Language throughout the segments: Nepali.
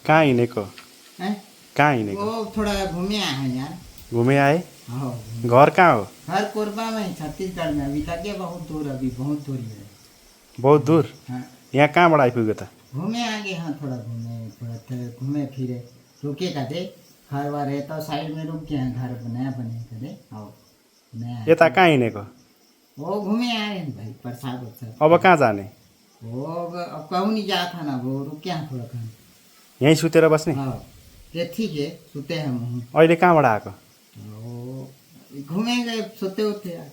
कहाँ हिँडेको? हैं? कहाँ हिँडेको? वो थोड़ा घूमे आए हैं यार। घुमे आए? हाँ, घर कहाँ हो? घर कोरबा में, छत्तीसगढ़ में। अभी लगे बहुत दूर, अभी बहुत दूर है। बहुत दूर? हाँ, यहाँ कहाँबाट आइपुग्यो त? घूमे आगे। हाँ, थोड़ा घूमे फिरे। रुके का दे घर वार है तो साइड में रुक गए हैं। घर नया बने का दे। हाँ, नया है। यता कहाँ हिँडेको? वो घूमे आए हैं भाई, प्रसाद वर्साद। अब कहाँ जाने? वो अब कहूँ नहीं जा था ना, वो रुके हैं थोड़ा कहीं। यहीँ सुतेर बस्ने? हाँ, ये ठीक है, सोते हैं हम। अहिले कहाँबाट आएको? वो घूमे गए, सोते होते यार।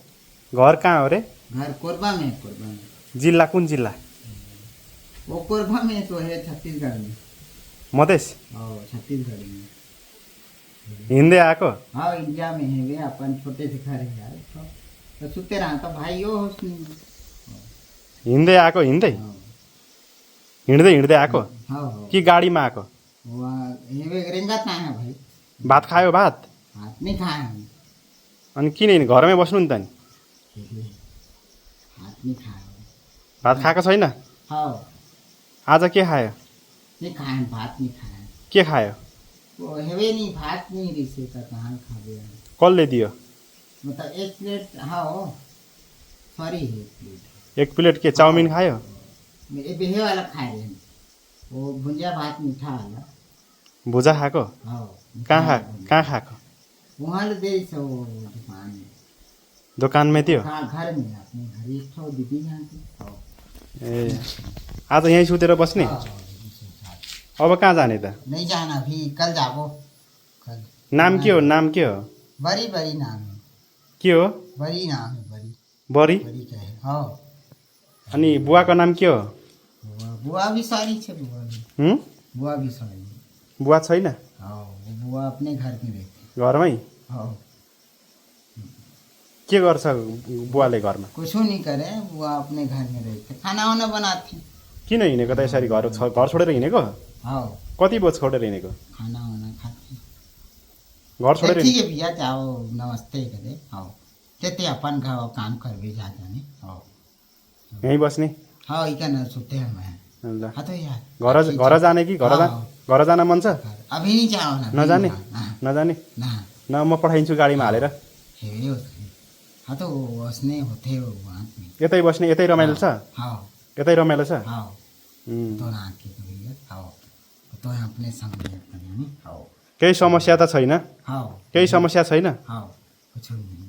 घर कहाँ हो रे? घर कोरबा में, कोरबा में। जिल्ला कुन जिल्ला? वो कोरबा में तो है, छत्तीसगढ़ में। मधेस? हाँ, छत्तीसगढ़ में। हिँड्दै आएको? हाँ, इंडिया में है वे। अपन छोटे से घर है यार। तो सुते रहा तो भाई यो हो हिँड्दै आएको? हिँड्दै हिँड्दै आएको? हाँ, कि गाडीमा आएको? वहाँ हेवे रेंगत ना है भाई। भात खायो? भात हाथ नहीं खाए हम। अनि किन हिँड्ने? घरमै बस्नु नि त नि। हाथ नहीं खाए। भात खाएको छैन? हाँ, आज के खायो? नहीं खाए, भात नहीं खाए। के खायो? वो हेवे नहीं, भात नहीं रिसे का कहाँ खा गया। कसले दियो? मतलब एक प्लेट। हाँ, सॉरी है एक प्लेट। एक प्लेट के चाउमिन खायो? ये बेहे वाला खाए रहे हैं। वो भुंजिया भात मीठा वाला। भुजा खाएको? हाँ, कहाँ खाएको? वहाँ ले दे सो दुकान में। दोकानमै थियो? हाँ, घर में, अपने घर एक ठो दीदी यहाँ की। हाँ। ए आज यहीँ सुतेर बस्ने? हाँ, अब कहाँ जाने त? नहीं जाना अभी, कल जाबो। कल नाम के हो? नाम के हो? बड़ी बड़ी नाम है। के हो? बड़ी नाम है, बड़ी बरी? बड़ी का है। हाँ, अनि बुवाको नाम के हो? बुआ भी सारी छे। बुआ भी, हुँ? बुआ भी सारी। बुवा छैन? हाँ, वो बुआ अपने घर में रहती। घरमै? हाँ, के गर्छ बुवाले घरमा? कुछ नहीं करे, बुआ अपने घर में रहते, खाना वाना बनाती। किन हिँडेको त यसरी? घर छोडेर हिँडेको? हाँ, कति बज छोडेर हिँडेको? खाना वाना खाती। घर छोडेर ठीक है भैया, जाओ नमस्ते करे। हाँ, तेते अपन का काम कर भी जा जाने। हाँ, यहीँ बस्ने? हाँ, इका न सोते हैं मैं। ल हाँ तो यार, घर जाने कि घर जान मन छ? अभी नहीं जाओ ना। नजाने? ना नजाने? ना, न म पठाइदिन्छु गाडीमा हालेर। हेवे होते। हाँ, तो बसने होते हो वहाँ में। यतै बस्ने? यतै रमाइलो छ? हाँ, यतै रमाइलो छ? हाँ, उम्, तो ना के भैया। हाँ, तो अपने सामने हाँ। केही समस्या त छैन? हाँ, केही समस्या छैन? हाँ, कुछ नहीं।